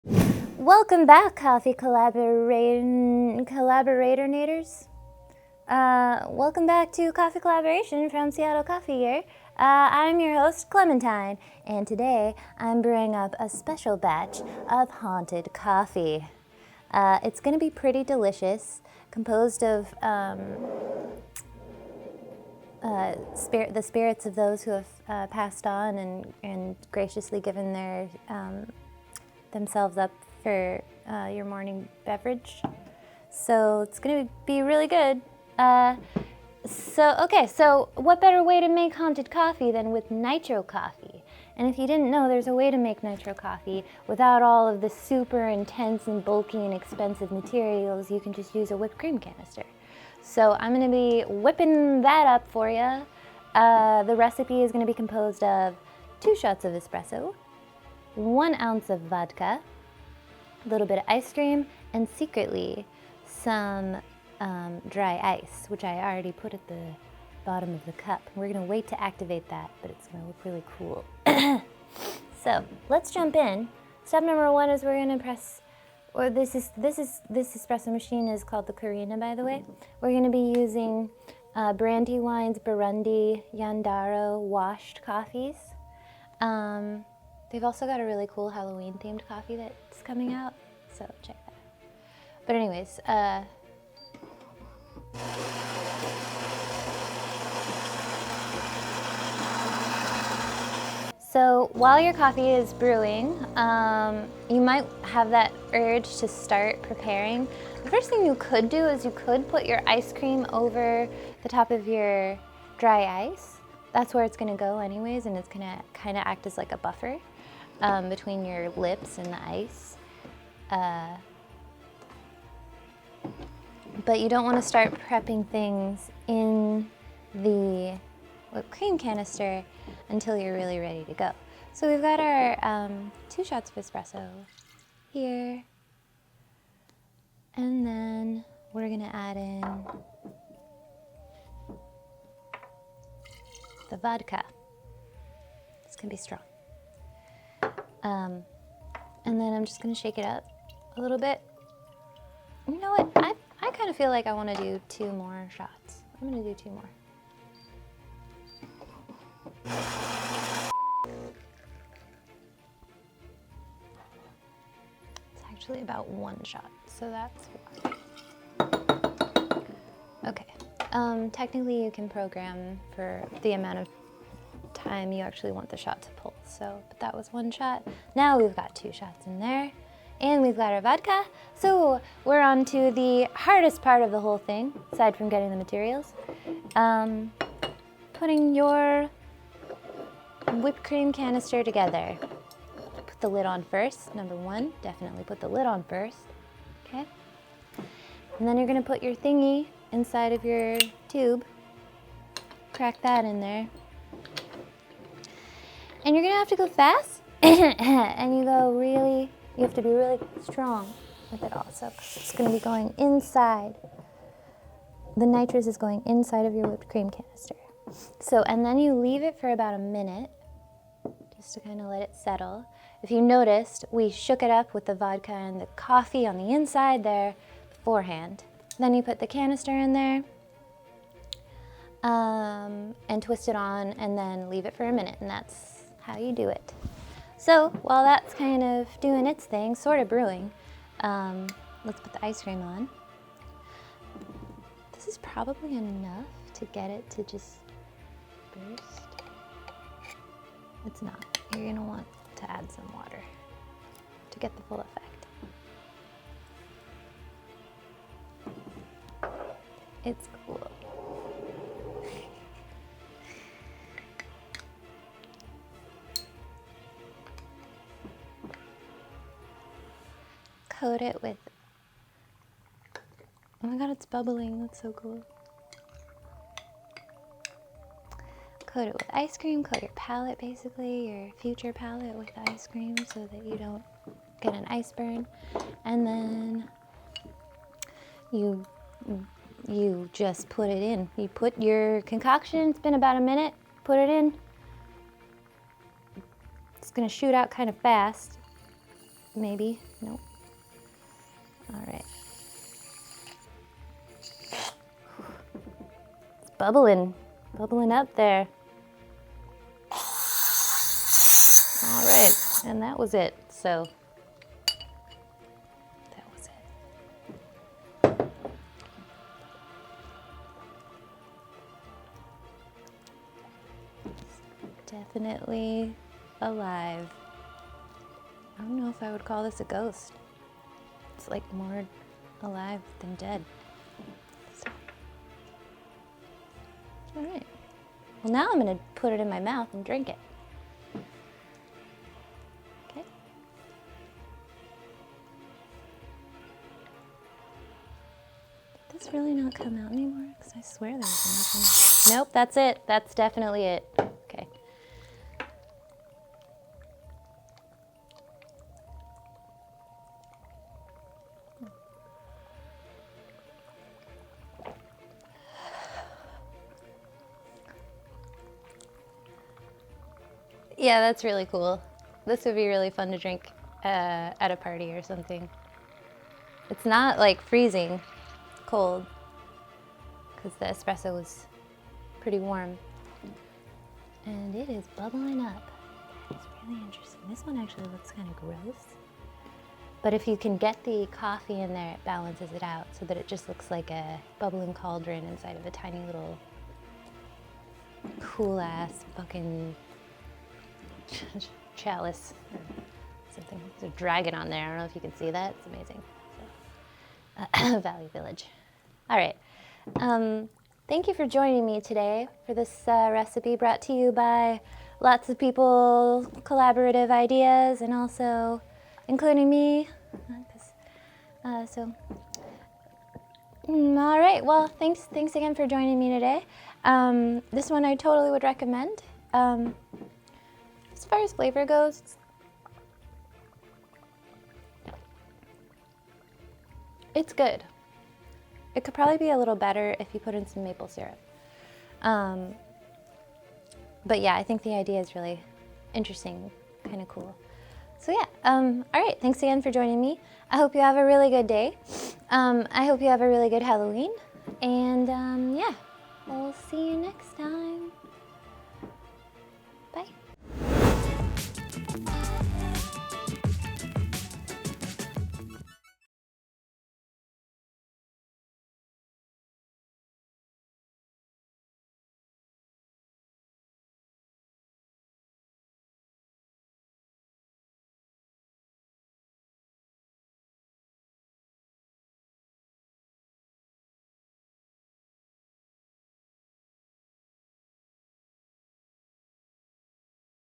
Welcome back, coffee collaborator-nators. Welcome back to Coffee Collaboration from Seattle Coffee here. I'm your host, Clementine, and today I'm brewing up a special batch of haunted coffee. It's going to be pretty delicious, composed of the spirits of those who have passed on and graciously given their themselves up for your morning beverage. So it's gonna be really good. So what better way to make haunted coffee than with nitro coffee? And if you didn't know, there's a way to make nitro coffee without all of the super intense and bulky and expensive materials. You can just use a whipped cream canister. So I'm gonna be whipping that up for you. The recipe is gonna be composed of 2 shots of espresso, 1 ounce of vodka, a little bit of ice cream, and secretly some dry ice, which I already put at the bottom of the cup. We're gonna wait to activate that, but it's gonna look really cool. So let's jump in. Step number 1 is we're gonna press, this espresso machine is called the Carina, by the way. We're gonna be using Brandywine's Burundi Yandaro washed coffees. They've also got a really cool Halloween-themed coffee that's coming out, so check that out. But anyways, so while your coffee is brewing, you might have that urge to start preparing. The first thing you could do is you could put your ice cream over the top of your dry ice. That's where it's gonna go anyways, and it's gonna kind of act as like a buffer between your lips and the ice. But you don't want to start prepping things in the whipped cream canister until you're really ready to go. So we've got our 2 shots of espresso here, and then we're gonna add in the vodka. It's gonna be strong. And then I'm just gonna shake it up a little bit. You know what? I kind of feel like I want to do 2 more shots. I'm gonna do 2 more. It's actually about 1 shot, so that's why. Okay. Technically, you can program for the amount of time you actually want the shot to pull. So, but that was 1 shot. Now we've got 2 shots in there, and we've got our vodka. So we're on to the hardest part of the whole thing, aside from getting the materials. Putting your whipped cream canister together. Put the lid on first, number 1. Definitely put the lid on first, okay? And then you're gonna put your thingy inside of your tube. Crack that in there. And you're gonna have to go fast, and you have to be really strong with it also, because it's gonna be going inside. The nitrous is going inside of your whipped cream canister. So, and then you leave it for about a minute, just to kind of let it settle. If you noticed, we shook it up with the vodka and the coffee on the inside there beforehand. Then you put the canister in there, and twist it on, and then leave it for a minute, and that's how you do it. So while that's kind of doing its thing, sort of brewing, let's put the ice cream on. This is probably enough to get it to just burst. It's not. You're gonna want to add some water to get the full effect. It's cool. Coat it with, oh my god, it's bubbling, that's so cool. Coat it with ice cream, coat your palette basically, your future palette with ice cream so that you don't get an ice burn. And then you just put it in. You put your concoction, it's been about a minute, put it in. It's gonna shoot out kind of fast. Maybe, nope. All right. It's bubbling up there. All right, and that was it. So that was it. It's definitely alive. I don't know if I would call this a ghost. It's like more alive than dead. So. All right. Well, now I'm gonna put it in my mouth and drink it. Okay. Did this really not come out anymore? Because I swear there was nothing. Nope, that's it. That's definitely it. Okay. Yeah, that's really cool. This would be really fun to drink at a party or something. It's not like freezing cold because the espresso was pretty warm. And it is bubbling up. It's really interesting. This one actually looks kind of gross. But if you can get the coffee in there, it balances it out so that it just looks like a bubbling cauldron inside of a tiny little cool ass fucking chalice or something. There's a dragon on there. I don't know if you can see that. It's amazing. So, Valley Village. All right. Thank you for joining me today for this recipe brought to you by lots of people, collaborative ideas, and also including me. All right. Well, thanks again for joining me today. This one I totally would recommend. As far as flavor goes, it's good. It could probably be a little better if you put in some maple syrup. But yeah, I think the idea is really interesting, kind of cool. So yeah, all right, thanks again for joining me. I hope you have a really good day. I hope you have a really good Halloween. And yeah, we'll see you next time.